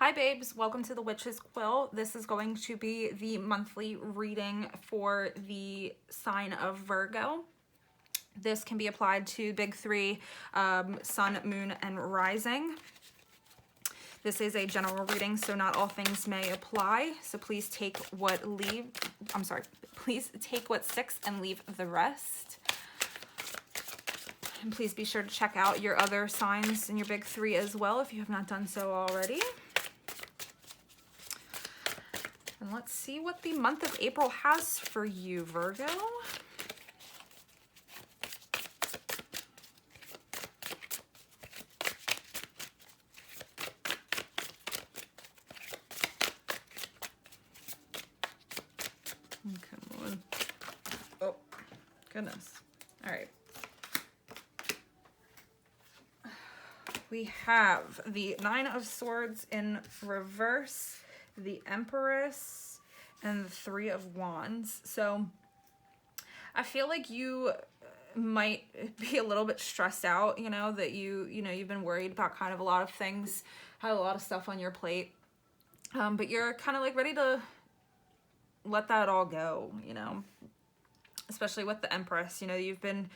Hi babes, welcome to the Witch's Quill. This is going to be the monthly reading for the sign of Virgo. This can be applied to big three, sun, moon, and rising. This is a general reading, so not all things may apply. So please take what please take what sticks and leave the rest. And please be sure to check out your other signs in your big three as well if you have not done so already. And let's see what the month of April has for you, Virgo. Come on. Oh, goodness. All right. We have the Nine of Swords in reverse, the Empress, and the Three of Wands. So I feel like you might be a little bit stressed out, that you've been worried about kind of a lot of things, had a lot of stuff on your plate, but you're kind of like ready to let that all go, especially with the Empress. You've been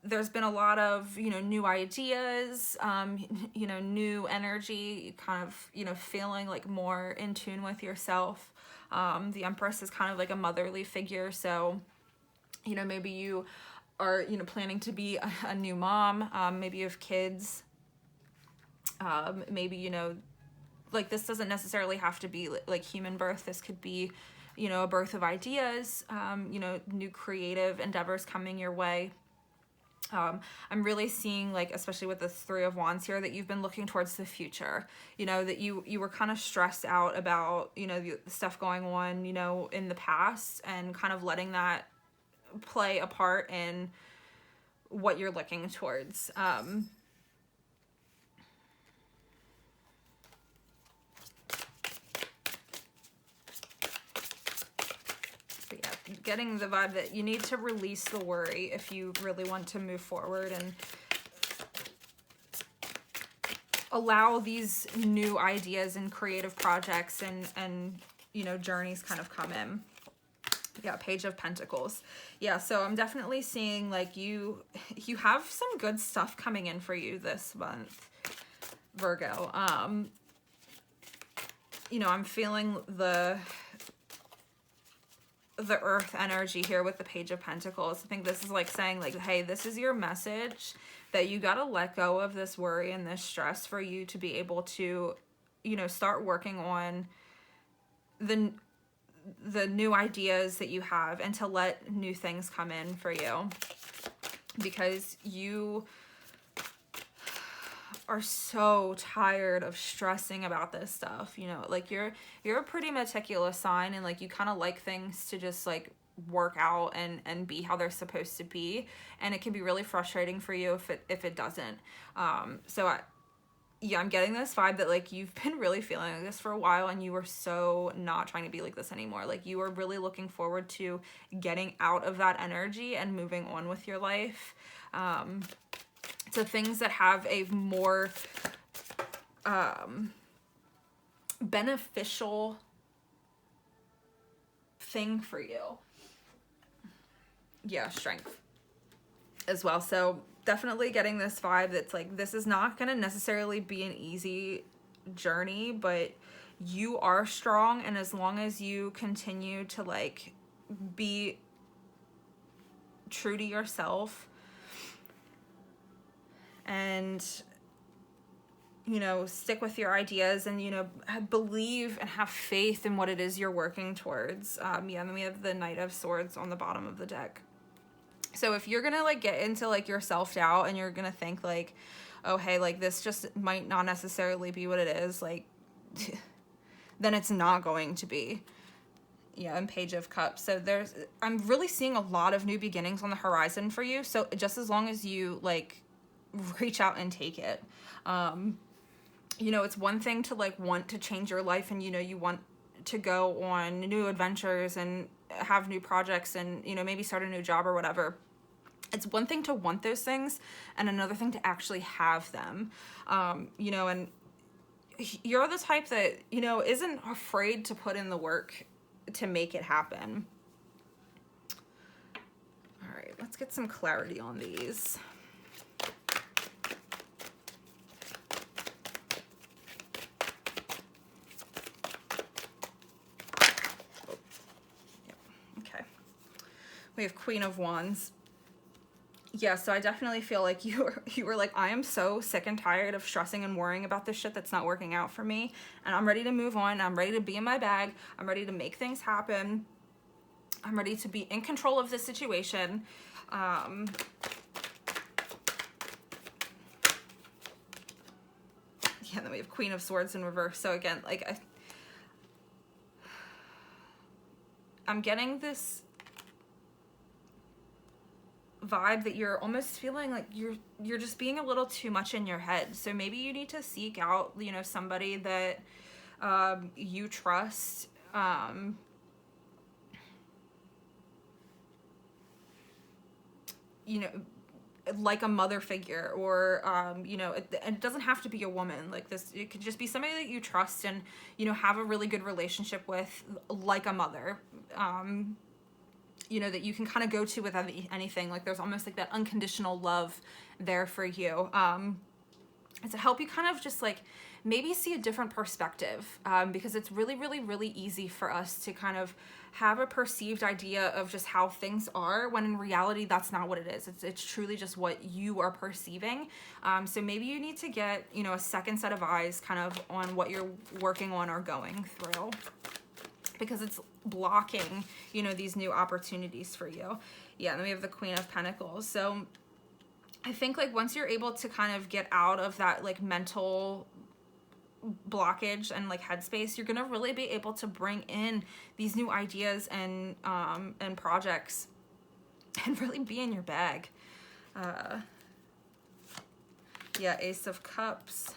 there's been a lot of, new ideas, new energy, kind of, feeling like more in tune with yourself. The Empress is kind of like a motherly figure. So, maybe you are, planning to be a new mom. Maybe you have kids. Maybe, like this doesn't necessarily have to be like human birth. This could be, a birth of ideas, new creative endeavors coming your way. I'm really seeing, like, especially with the Three of Wands here, that you've been looking towards the future, that you were kind of stressed out about, the stuff going on, in the past, and kind of letting that play a part in what you're looking towards. Getting the vibe that you need to release the worry if you really want to move forward and allow these new ideas and creative projects and journeys kind of come in. Yeah, Page of Pentacles. Yeah, so I'm definitely seeing like you have some good stuff coming in for you this month, Virgo. I'm feeling the earth energy here with the Page of Pentacles. I think this is like saying like, hey, this is your message, that you got to let go of this worry and this stress for you to be able to, start working on the new ideas that you have and to let new things come in for you, because you are so tired of stressing about this stuff. Like you're a pretty meticulous sign, and like you kind of like things to just like work out and be how they're supposed to be, and it can be really frustrating for you if it doesn't. I'm getting this vibe that like you've been really feeling like this for a while, and you were so not trying to be like this anymore. Like you were really looking forward to getting out of that energy and moving on with your life. So things that have a more beneficial thing for you. Yeah, strength as well. So definitely getting this vibe that's like, this is not going to necessarily be an easy journey, but you are strong. And as long as you continue to like be true to yourself and stick with your ideas and believe and have faith in what it is you're working towards. And then we have the Knight of Swords on the bottom of the deck. So if you're gonna like get into like your self-doubt and you're gonna think like, oh hey, like this just might not necessarily be what it is, like then it's not going to be. Yeah, and Page of Cups. So I'm really seeing a lot of new beginnings on the horizon for you. So just as long as you like reach out and take it. It's one thing to like want to change your life and you want to go on new adventures and have new projects and maybe start a new job or whatever. It's one thing to want those things and another thing to actually have them. And you're the type that, you know, isn't afraid to put in the work to make it happen. All right, let's get some clarity on these. Okay. We have Queen of Wands. Yeah, so I definitely feel like you were like, I am so sick and tired of stressing and worrying about this shit that's not working out for me, and I'm ready to move on. I'm ready to be in my bag. I'm ready to make things happen. I'm ready to be in control of this situation. Yeah, and then we have Queen of Swords in reverse. So again, like I'm getting this vibe that you're almost feeling like you're just being a little too much in your head. So maybe you need to seek out, you know, somebody that you trust, you know, like a mother figure, or you know, it doesn't have to be a woman. Like this, it could just be somebody that you trust and, you know, have a really good relationship with, like a mother, you know, that you can kind of go to with anything. Like there's almost like that unconditional love there for you, and to help you kind of just like maybe see a different perspective, because it's really, really, really easy for us to kind of have a perceived idea of just how things are, when in reality that's not what it is. It's truly just what you are perceiving. So maybe you need to get, you know, a second set of eyes kind of on what you're working on or going through, because it's blocking, you know, these new opportunities for you. Yeah, and then we have the Queen of Pentacles. So I think like once you're able to kind of get out of that like mental blockage and like headspace, you're gonna really be able to bring in these new ideas and projects and really be in your bag. Yeah, Ace of Cups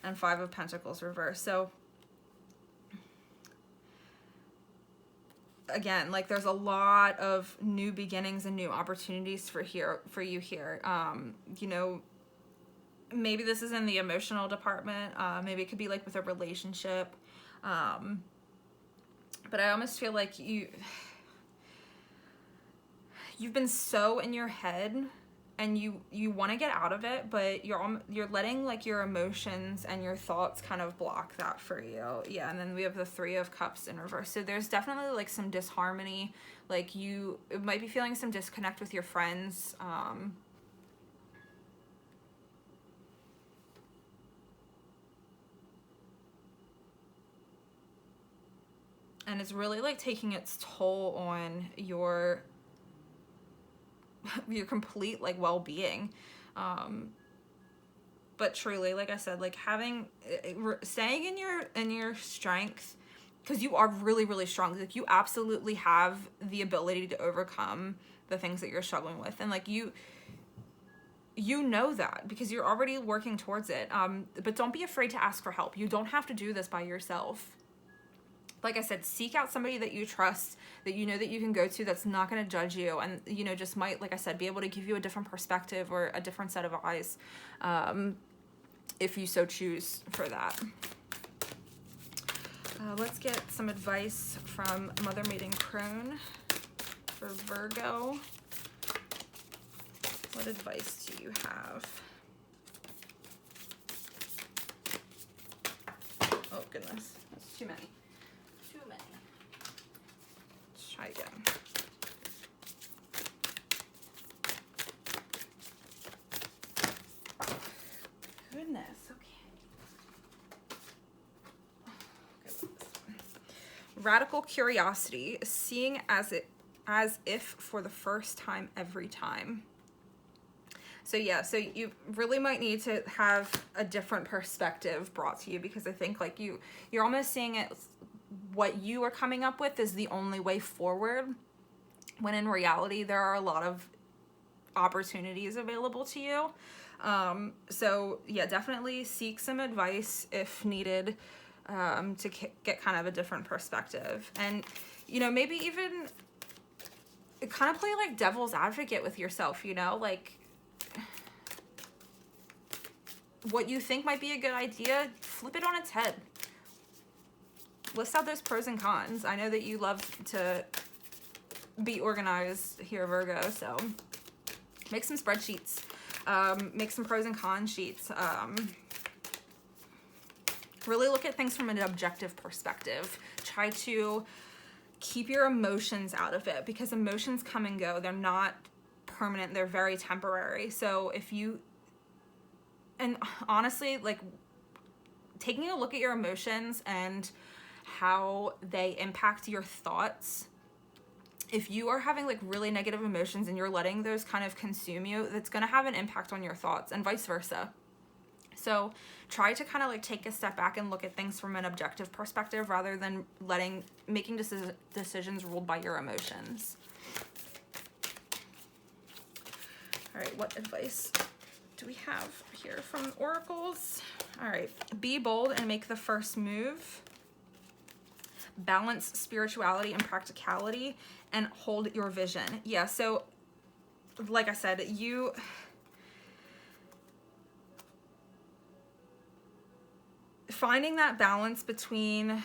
and Five of Pentacles reverse. So again, like there's a lot of new beginnings and new opportunities for you here. You know, maybe this is in the emotional department. Maybe it could be like with a relationship. But I almost feel like you've been so in your head, and you want to get out of it, but you're letting like your emotions and your thoughts kind of block that for you. Yeah, and then we have the Three of Cups in reverse. So there's definitely like some disharmony. Like you might be feeling some disconnect with your friends. And it's really like taking its toll on your complete like well-being. But truly, like I said, like staying in your strength, because you are really, really strong. Like you absolutely have the ability to overcome the things that you're struggling with, and like you know that because you're already working towards it. But don't be afraid to ask for help. You don't have to do this by yourself. Like I said, seek out somebody that you trust, that you know that you can go to, that's not going to judge you, and, you know, just might, like I said, be able to give you a different perspective or a different set of eyes, if you so choose for that. Let's get some advice from Mother Maiden Crone for Virgo. What advice do you have? Oh, goodness. That's too many. Try again. Goodness, okay. Radical curiosity, seeing as if for the first time every time. So yeah, so you really might need to have a different perspective brought to you, because I think like you're almost seeing it, what you are coming up with is the only way forward, when in reality there are a lot of opportunities available to you. So yeah, definitely seek some advice if needed, to get kind of a different perspective, and you know, maybe even kind of play like devil's advocate with yourself, you know, like what you think might be a good idea, flip it on its head. List out those pros and cons. I know that you love to be organized here, Virgo, so make some spreadsheets. Make some pros and cons sheets. Really look at things from an objective perspective. Try to keep your emotions out of it, because emotions come and go. They're not permanent. They're very temporary. So if you, and honestly, like taking a look at your emotions and how they impact your thoughts, if you are having like really negative emotions and you're letting those kind of consume you, that's going to have an impact on your thoughts, and vice versa. So try to kind of like take a step back and look at things from an objective perspective, rather than making decisions ruled by your emotions. All right, what advice do we have here from oracles? All right, be bold and make the first move. Balance spirituality and practicality, and hold your vision. Yeah, so like I said, finding that balance between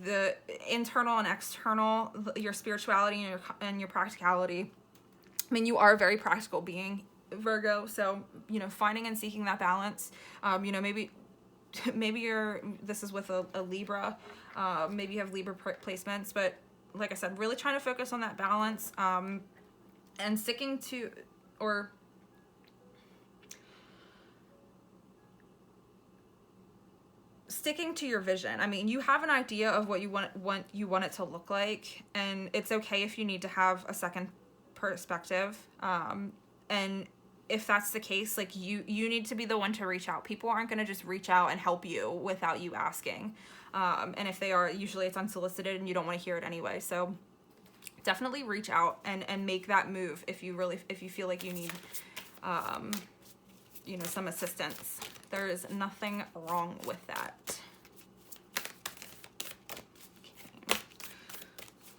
the internal and external, your spirituality and your practicality. I mean, you are a very practical being, Virgo, so, you know, finding and seeking that balance. You know, maybe this is with a Libra, maybe you have Libra placements, but like I said, really trying to focus on that balance, and sticking to, or sticking to your vision. I mean, you have an idea of what you want it to look like, and it's okay if you need to have a second perspective. And if that's the case, like you need to be the one to reach out. People aren't going to just reach out and help you without you asking. And if they are, usually it's unsolicited and you don't want to hear it anyway. So definitely reach out and make that move if you feel like you need, you know, some assistance. There is nothing wrong with that. Okay.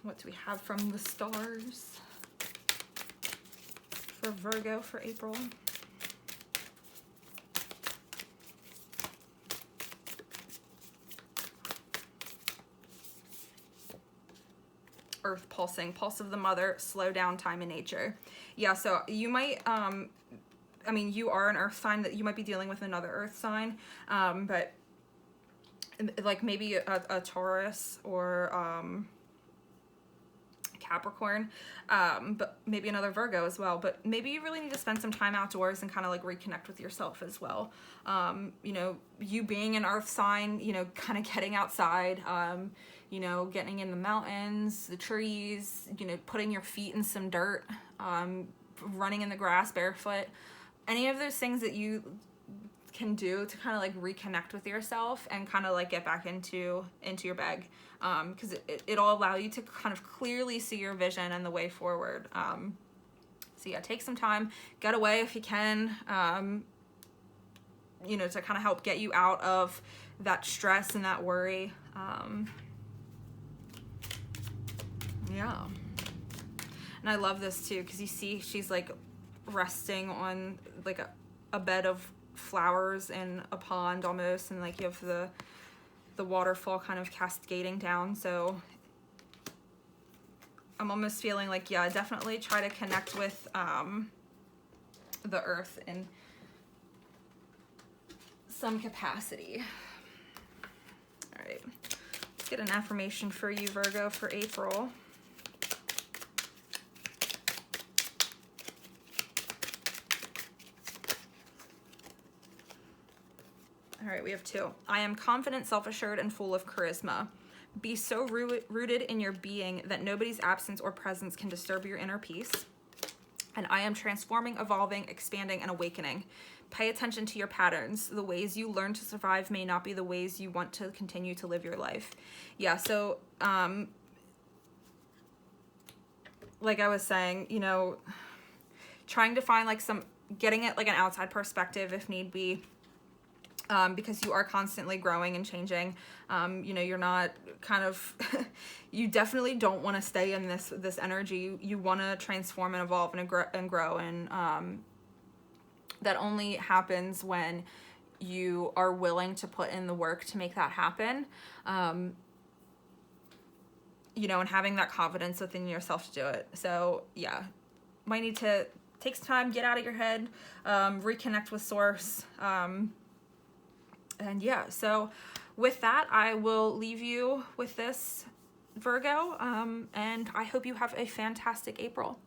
What do we have from the stars for Virgo for April? Earth pulsing, pulse of the mother, slow down time in nature. Yeah, so you might, I mean, you are an earth sign, that you might be dealing with another earth sign, but like maybe a Taurus or Capricorn, but maybe another Virgo as well. But maybe you really need to spend some time outdoors and kind of like reconnect with yourself as well. You know, you being an earth sign, you know, kind of getting outside, you know, getting in the mountains, the trees, you know, putting your feet in some dirt, running in the grass barefoot. Any of those things that you can do to kind of like reconnect with yourself and kind of like get back into your bag, because it'll allow you to kind of clearly see your vision and the way forward. So yeah, take some time, get away if you can, you know, to kind of help get you out of that stress and that worry. Yeah, and I love this too, because you see she's like resting on like a bed of flowers in a pond almost, and like you have the waterfall kind of cascading down. So I'm almost feeling like, yeah, definitely try to connect with the earth in some capacity. All right, let's get an affirmation for you, Virgo, for April. All right, we have two. I am confident, self-assured, and full of charisma. Be so rooted in your being that nobody's absence or presence can disturb your inner peace. And I am transforming, evolving, expanding, and awakening. Pay attention to your patterns. The ways you learn to survive may not be the ways you want to continue to live your life. Yeah, so like I was saying, you know, trying to find like getting it like an outside perspective if need be. Because you are constantly growing and changing. You know, you're not kind of, you definitely don't want to stay in this energy. You want to transform and evolve and grow. And that only happens when you are willing to put in the work to make that happen. You know, and having that confidence within yourself to do it. So yeah, might need to take some time, get out of your head, reconnect with source. And yeah, so with that, I will leave you with this, Virgo, and I hope you have a fantastic April.